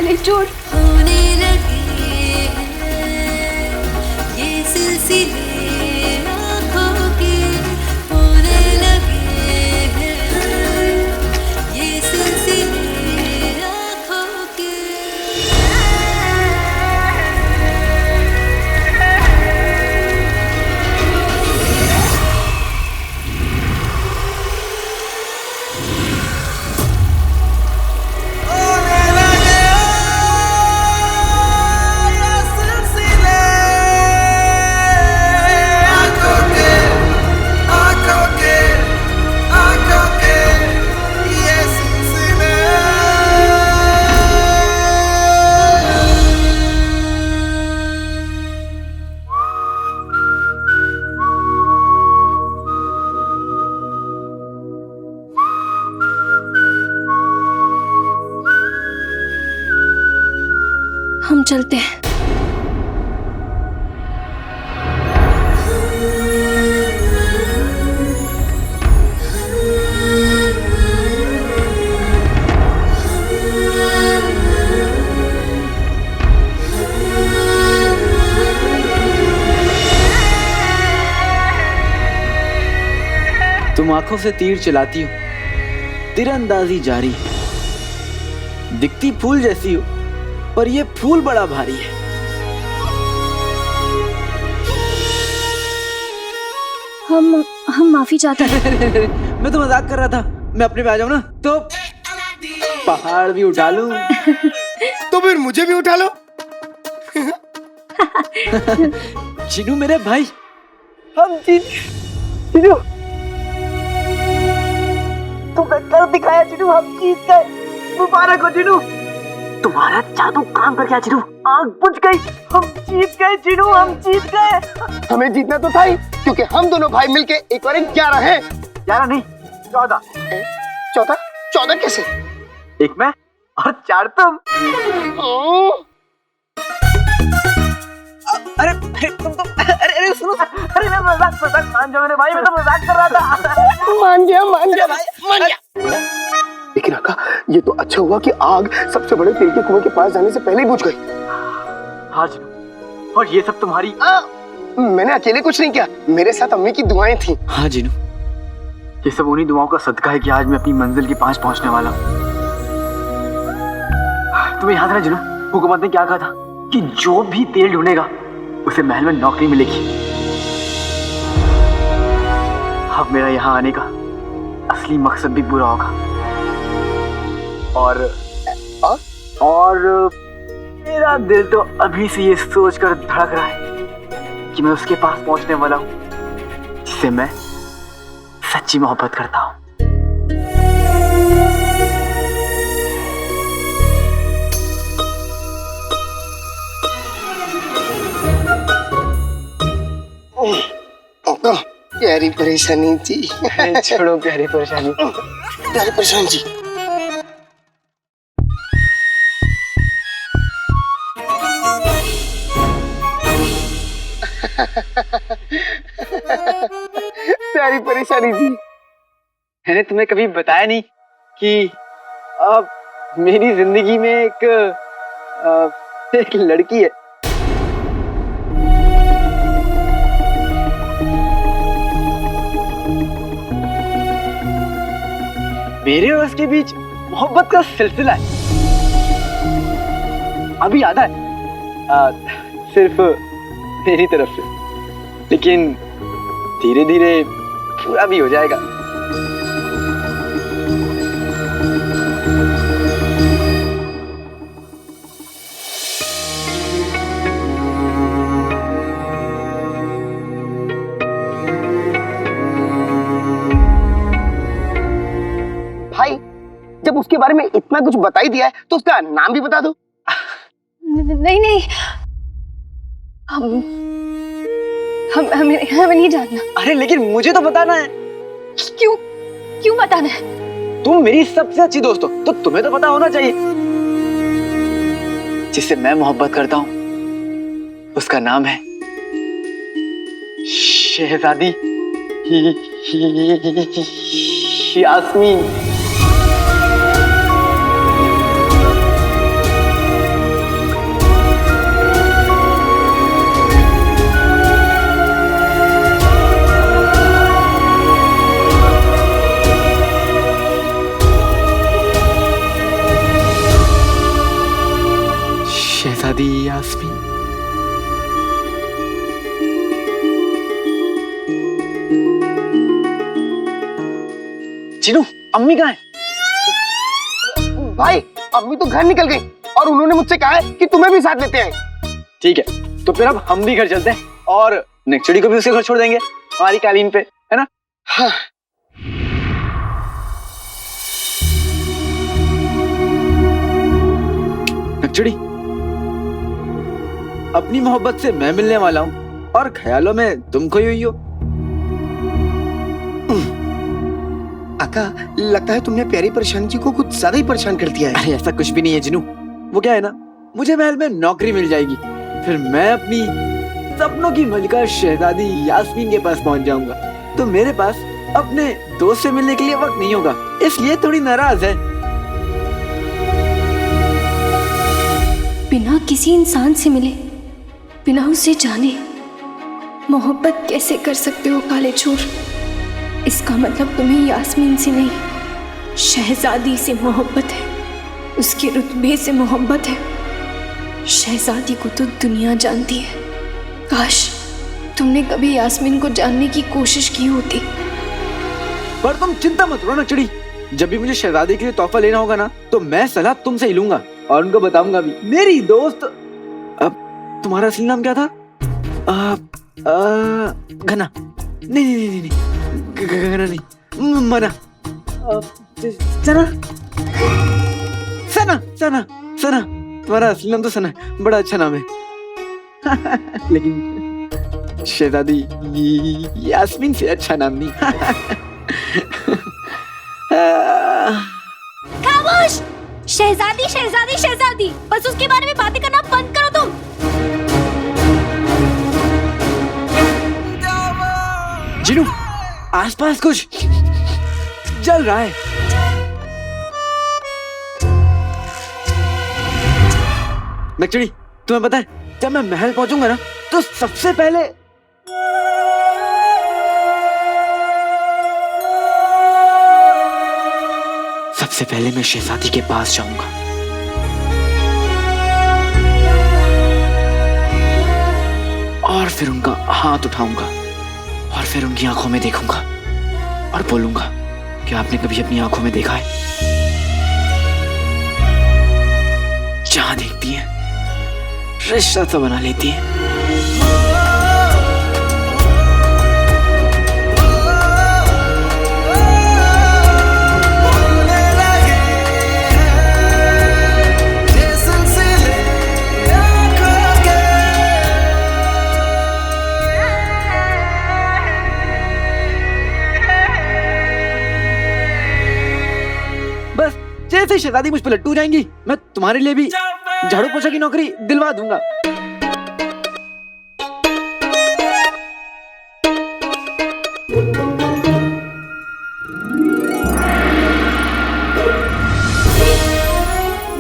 वाले चोर होने लगे हैं ये सिलसिले आँखों के, होने लगे हैं ये सिलसिले आँखों के। हम चलते हैं। तुम आंखों से तीर चलाती हो, तीरंदाजी जारी, दिखती फूल जैसी हो पर ये फूल बड़ा भारी है। हम माफी चाहते हैं। मैं तो मजाक कर रहा था। मैं अपने पे आ जाऊं ना तो पहाड़ भी उठा लूं। तो फिर मुझे भी उठा लो। चिनू मेरे भाई, हम जीत। चिनू तुमने कर दिखाया चिनू, हम जीत गए। मुबारक हो चिनू, तुम्हारा जादू काम कर गया चिनू, आग बुझ गई, हम जीत गए चिनू, हम जीत गए। हमें जीतना तो था ही, क्योंकि हम दोनों भाई मिलके एक और 11 हैं। 11 नहीं 14। 14 कैसे? एक मैं और 4 तुम। अरे अरे सुनो, अरे मैं मजाक मान जाओ मेरे भाई, मैं तो मजाक कर रहा था। मान गया भाई। लेकिन आका, ये तो अच्छा हुआ कि आग सबसे बड़े तेल के कुएं के पास जाने से पहले ही बुझ गई। हाँ जिनू, और ये सब तुम्हारी। मैंने अकेले कुछ नहीं किया, मेरे साथ अम्मी की दुआएं थी। हाँ जिनू, ये सब उन्हीं दुआओं का सदका है कि आज मैं अपनी मंजिल के पास पहुंचने वाला हूँ। तुम्हें याद है जिनू, हुकूमत ने क्या कहा था कि जो भी तेल ढूंढेगा उसे महल में नौकरी मिलेगी। अब मेरा यहाँ आने का असली मकसद भी पूरा होगा। और मेरा दिल तो अभी से ये सोचकर धड़क रहा है कि मैं उसके पास पहुंचने वाला हूं जिससे मैं सच्ची मोहब्बत करता हूं। प्यारी परेशानी थी। छोड़ो प्यारी परेशानी। प्यारी परेशानी जी। प्यारी परेशानी जी। मैंने तुम्हें कभी बताया नहीं कि अब मेरी जिंदगी में एक लड़की है। मेरे और उसके बीच मोहब्बत का सिलसिला है। अभी आधा है सिर्फ मेरी तरफ से, लेकिन धीरे धीरे पूरा भी हो जाएगा। भाई, जब उसके बारे में इतना कुछ बता ही दिया है तो उसका नाम भी बता दो। नहीं, हमें नहीं जानना। अरे लेकिन मुझे तो बताना है। क्यों बताना है? तुम मेरी सबसे अच्छी दोस्त हो तो तुम्हें तो पता होना चाहिए। जिससे मैं मोहब्बत करता हूं उसका नाम है शहजादी यास्मीन। शहजादी यास्मीन। चिनू, अम्मी कहाँ है? भाई अम्मी तो घर निकल गई और उन्होंने मुझसे कहा है कि तुम्हें भी साथ लेते आए। ठीक है, तो फिर अब हम भी घर चलते हैं और नेक्चुड़ी को भी उसके घर छोड़ देंगे हमारी कालीन पे, है ना? हाँ। नेक्चुड़ी, अपनी मोहब्बत से मैं मिलने वाला हूँ और ख्यालों में तुम खोई हुई हो। आका, लगता है तुमने प्यारी परेशान जी को कुछ ज्यादा ही परेशान कर दिया है। अरे ऐसा कुछ भी नहीं है जिनू, वो क्या है ना, मुझे महल में नौकरी मिल जाएगी, फिर मैं अपनी सपनों की मलिका शहजादी यास्मीन के पास पहुंच जाऊंगा, तो मेरे पास अपने दोस्त से मिलने के लिए वक्त नहीं होगा, इसलिए थोड़ी नाराज है। बिना किसी इंसान से मिले, बिना उसे जाने मोहब्बत कैसे कर सकते हो काले चोर? इसका मतलब तुम्हें यास्मीन से नहीं, शहजादी से मोहब्बत है, उसके रुतबे से मोहब्बत है। शहजादी को तो दुनिया जानती है। काश तुमने कभी यास्मीन को जानने की कोशिश की होती। पर तुम चिंता मत करो नेक्चुड़ी, जब भी मुझे शहजादी के लिए तोहफा लेना होगा ना, तो मैं सलाह तुमसे ही लूंगा और उनको बताऊंगा भी। मेरी दोस्त, अब तुम्हारा असली नाम क्या था? घना? नहीं, घना नहीं, मना। सना, सना, सना, सना। तुम्हारा असली नाम तो सना है, बड़ा अच्छा नाम है। लेकिन शहजादी यास्मीन से अच्छा नाम नहीं। खामोश! शहजादी शहजादी शहजादी, बस उसके बारे में बातें करना बंद करो तुम। जिनू, आसपास कुछ जल रहा है। नेक्चुड़ी, तुम्हें पता है, जब मैं महल पहुंचूंगा ना, तो सबसे पहले मैं शहजादी के पास जाऊंगा और फिर उनका हाथ उठाऊंगा और फिर उनकी आंखों में देखूंगा और बोलूंगा कि आपने कभी अपनी आंखों में देखा है? जहां देखती है रिश्ता तो बना लेती है। बस जैसे शहजादी मुझ पर लट्टू जाएंगी, मैं तुम्हारे लिए भी झाड़ू पोछा की नौकरी दिलवा दूंगा।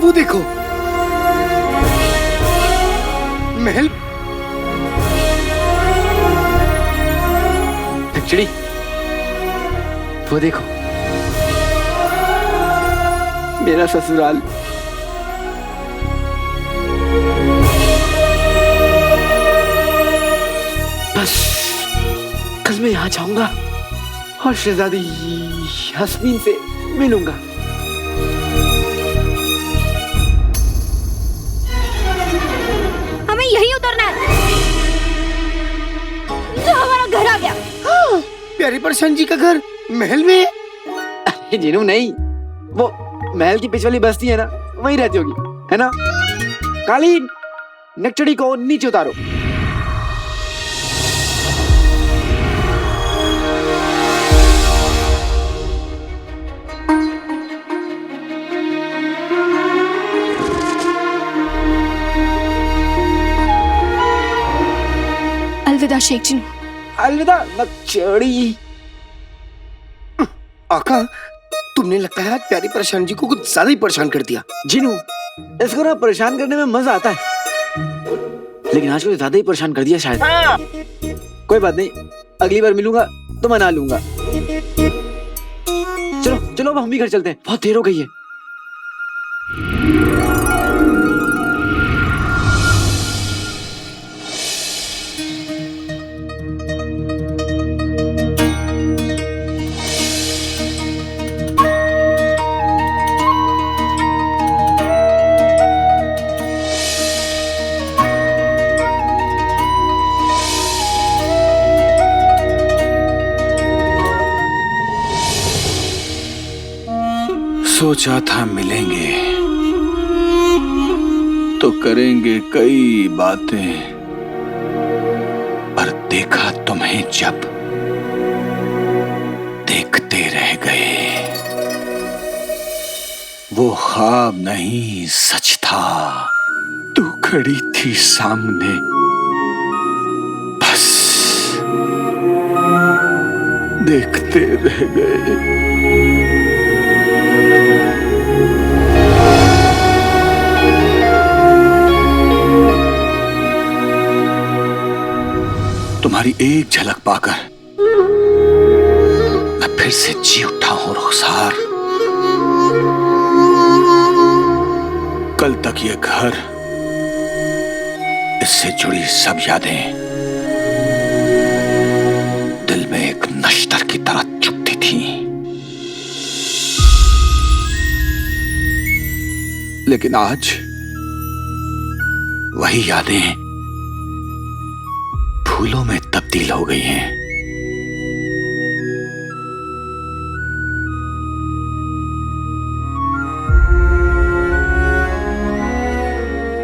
वो देखो, महल। एक्चुअली वो देखो, मेरा ससुराल। बस कल मैं यहाँ जाऊंगा और शहजादी यास्मीन से मिलूंगा। हमें यहीं उतरना है, तो हमारा घर आ गया। प्यारी परेशान जी का घर महल में है? अरे जिनू नहीं, वो महल की पिछवाली बस्ती है ना, वहीं रहती होगी, है ना? कालीन, नेक्चुड़ी को नीचे उतारो। अलविदा शेख जिनू। अलविदा नेक्चुड़ी। आका, तुमने लगता है आज प्यारी परेशान जी को कुछ ज्यादा ही परेशान कर दिया। जिनू, इसको ना परेशान करने में मजा आता है, लेकिन आज को ज्यादा ही परेशान कर दिया शायद। कोई बात नहीं, अगली बार मिलूंगा तो मना लूंगा। चलो चलो, अब हम भी घर चलते हैं, बहुत देर हो गई है। सोचा था मिलेंगे तो करेंगे कई बातें, पर देखा तुम्हें जब देखते रह गए। वो ख्वाब नहीं सच था, तू खड़ी थी सामने, बस देखते रह गए। तुम्हारी एक झलक पाकर मैं फिर से जी उठा हूं रुखसार। कल तक ये घर, इससे जुड़ी सब यादें दिल में एक नश्तर की तरह चुभती थी, लेकिन आज वही यादें फूलों में तब्दील हो गई हैं।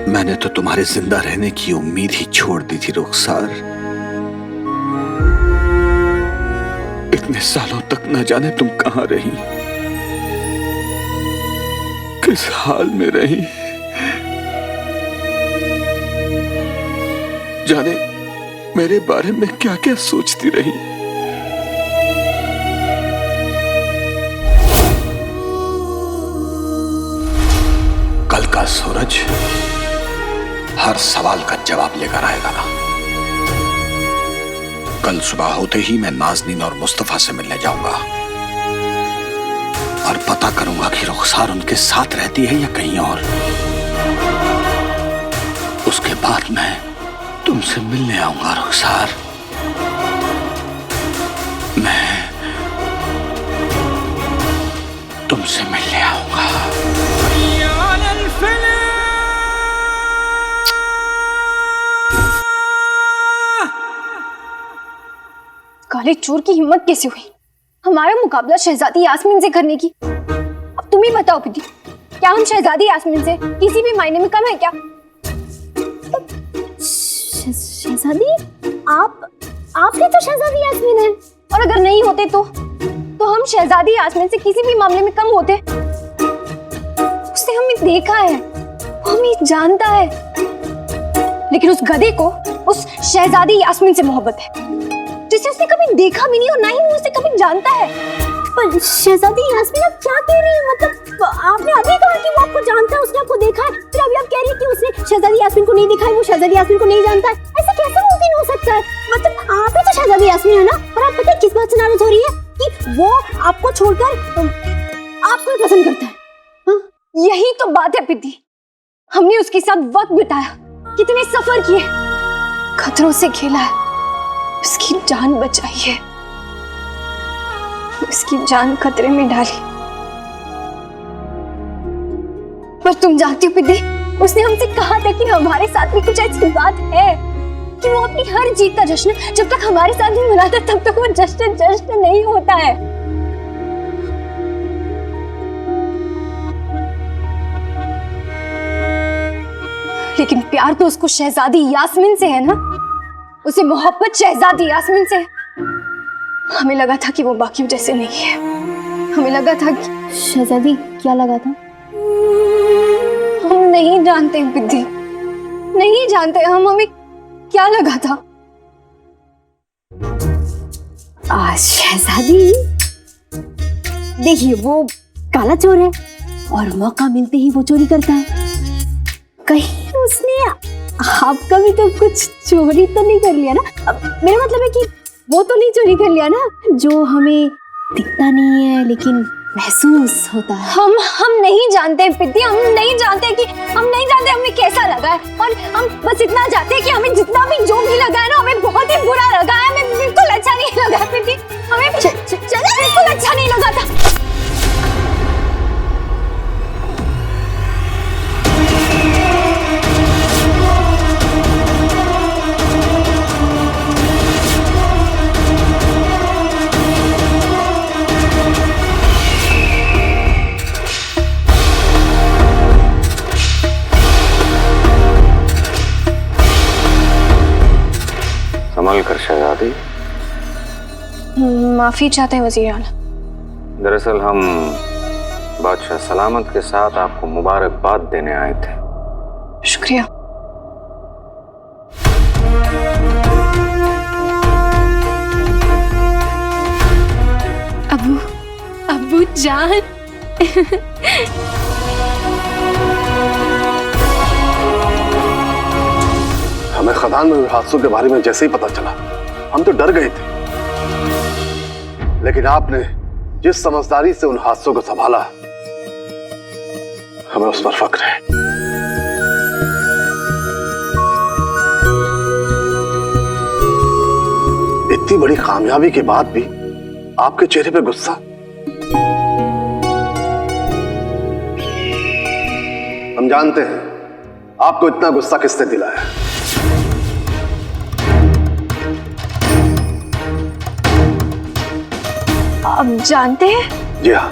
मैंने तो तुम्हारे जिंदा रहने की उम्मीद ही छोड़ दी थी रुखसार। इतने सालों तक न जाने तुम कहां रही, किस हाल में रही, जाने मेरे बारे में क्या क्या सोचती रही। कल का सूरज हर सवाल का जवाब लेकर आएगा ना। कल सुबह होते ही मैं नाज़नीन और मुस्तफा से मिलने जाऊंगा और पता करूंगा कि रुखसार उनके साथ रहती है या कहीं और। उसके बाद मैं तुमसे मिलने आऊंगा रुखसार। मैं तुमसे मिलने आऊंगा। काले चोर की हिम्मत कैसे हुई हमारा मुकाबला शहजादी यास्मीन से करने की? अब तुम ही बताओ पिटी, क्या हम शहजादी यास्मीन से किसी भी मायने में कम है क्या? शहजादी आप ही तो शहजादी यास्मीन हैं, और अगर नहीं होते तो हम शहजादी यास्मीन से किसी भी मामले में कम होते। उसने हमें देखा है, वो हमें जानता है, लेकिन उस गधे को उस शहजादी यास्मीन से मोहब्बत है जिसे उसने कभी देखा भी नहीं और ना ही वो उसे कभी जानता है। पर शहजादी यास्मीन आप क्या कह रही हैं? मतलब आपने अभी कहा कि वो आपको जानता है, उसने आपको देखा है, फिर अभी आप कह रही हैं कि उसने शहजादी यास्मीन को नहीं देखा है, वो शहजादी यास्मीन को नहीं जानता है। ऐसा कैसे मुमकिन हो सकता है? मतलब आप ही तो शहजादी यास्मीन है ना? और आप पता है किस बात से नाराज हो रही है? कि वो आपको छोड़कर आपको पसंद करता है। हाँ? यही तो बात है पिद्दी, हमने उसके साथ वक्त बिताया, कितने सफर किए, खतरों से खेला है, उसकी जान बचाई है, उसकी जान खतरे में डाली। पर तुम जानती हो पिद्दी, उसने हमसे कहा था कि हमारे साथ भी कुछ ऐसी बात है कि वो अपनी हर जीत का जश्न जब तक हमारे साथ नहीं मनाता तब तक वो जश्न नहीं होता है। लेकिन प्यार तो उसको शहजादी यास्मीन से है ना, उसे मोहब्बत शहजादी यास्मीन से है। हमें लगा था कि वो बाकियों जैसे नहीं है, हमें लगा था कि शहजादी क्या लगा था हम नहीं जानते पिद्दी, नहीं जानते हम, हमें क्या लगा था। शहजादी देखिए, वो काला चोर है और मौका मिलते ही वो चोरी करता है। कहीं उसने आपका भी तो कुछ चोरी तो नहीं कर लिया ना? मेरा मतलब है कि वो तो नहीं चोरी कर लिया ना, जो हमें दिखता नहीं है लेकिन महसूस होता है। हम नहीं जानते पिद्दी, हम नहीं जानते हमें कैसा लगा है, और हम बस इतना जानते हैं कि हमें जितना भी जो भी लगा है ना, हमें बहुत ही बुरा लगा है, हमें बिल्कुल अच्छा नहीं लगा है पिद्दी, हमें बिल्कुल अच्छा नहीं लगा था। संभाल कर शहजादी। माफी चाहते हैं वजीर आला। दरअसल हम बादशाह सलामत के साथ आपको मुबारकबाद देने आए थे। शुक्रिया। अबू, अबू जान। हमें खदान में हुए हादसों के बारे में जैसे ही पता चला हम तो डर गए थे, लेकिन आपने जिस समझदारी से उन हादसों को संभाला हमें उस पर फक्र है। इतनी बड़ी कामयाबी के बाद भी आपके चेहरे पे गुस्सा। हम जानते हैं आपको इतना गुस्सा किसने दिलाया। अब जानते हैं? जी हाँ,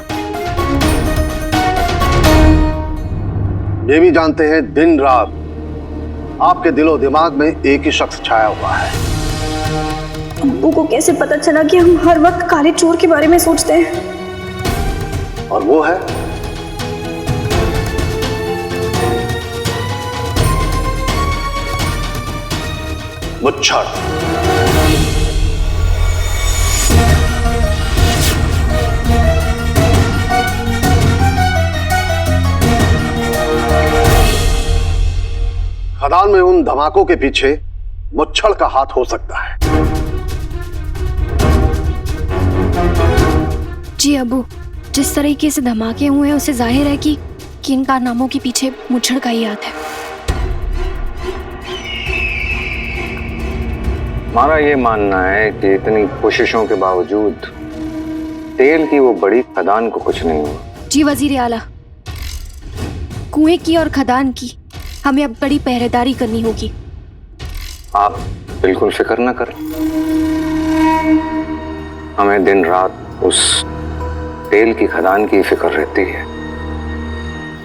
ये भी जानते हैं दिन रात आपके दिलो दिमाग में एक ही शख्स छाया हुआ है। अब्बू को कैसे पता चला कि हम हर वक्त काले चोर के बारे में सोचते हैं? और वो है मुच्छर। खदान में उन धमाकों के पीछे मुच्छर का हाथ हो सकता है। जी अबू, जिस तरीके से धमाके हुए हैं उससे जाहिर है कि इन कारनामों के पीछे मुच्छर का ही हाथ है। हमारा ये मानना है कि इतनी कोशिशों के बावजूद तेल की वो बड़ी खदान को कुछ नहीं हुआ। जी वजीर आला, कुएं की और खदान की हमें अब बड़ी पहरेदारी करनी होगी। आप बिल्कुल फिक्र न करें, हमें दिन रात उस तेल की खदान की फिक्र रहती है।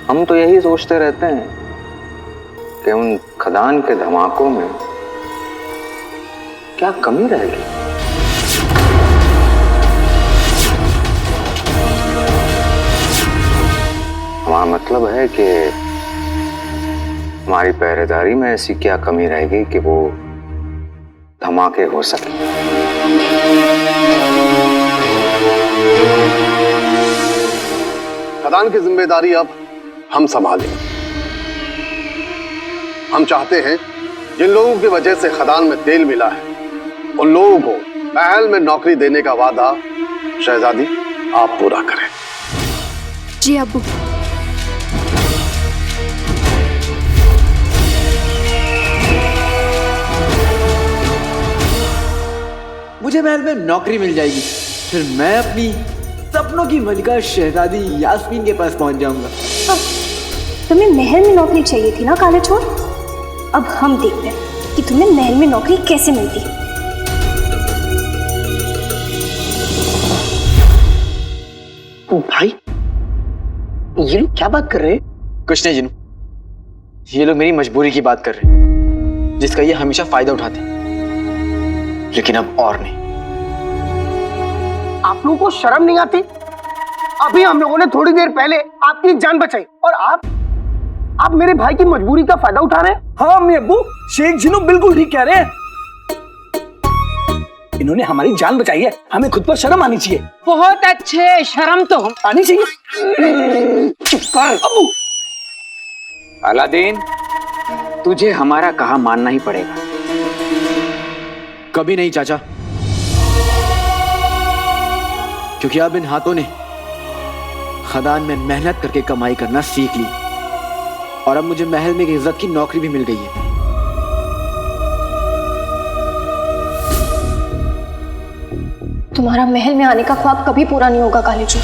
हम तो यही सोचते रहते हैं कि उन खदान के धमाकों में क्या कमी रहेगी। हमारा मतलब है कि हमारी पहरेदारी में ऐसी क्या कमी रहेगी कि वो धमाके हो सके। खदान की जिम्मेदारी अब हम संभालें। हम चाहते हैं जिन लोगों की वजह से खदान में तेल मिला है उन लोगों को महल में नौकरी देने का वादा शहजादी आप पूरा करें। जी अब्बू। मुझे महल में नौकरी मिल जाएगी, फिर मैं अपनी सपनों की मलिका शहजादी यास्मीन के पास पहुंच जाऊंगा। तुम्हें महल में नौकरी चाहिए थी ना काले चोर? अब हम देखते हैं कि तुम्हें महल में नौकरी कैसे मिलती है। भाई ये लोग क्या बात कर रहे हैं? कुछ नहीं जिनू, ये लोग मेरी मजबूरी की बात कर रहे हैं जिसका ये हमेशा फायदा उठाते हैं, लेकिन अब और नहीं। आप लोगों को शर्म नहीं आती? अभी हम लोगों ने थोड़ी देर पहले आपकी जान बचाई और आप मेरे भाई की मजबूरी का फायदा उठा रहे हैं। हाँ अम्मी अब्बू, शेख जिनू बिल्कुल ठीक कह रहे हैं। इन्होंने हमारी जान बचाई है, हमें खुद पर शर्म आनी चाहिए। बहुत अच्छे, शर्म तो आनी चाहिए। चुप कर अब्बू। अलादीन, तुझे हमारा कहा मानना ही पड़ेगा। कभी नहीं चाचा, क्योंकि अब इन हाथों ने खदान में मेहनत करके कमाई करना सीख ली और अब मुझे महल में एक इज्जत की नौकरी भी मिल गई है। तुम्हारा महल में आने का ख्वाब कभी पूरा नहीं होगा काले चोर।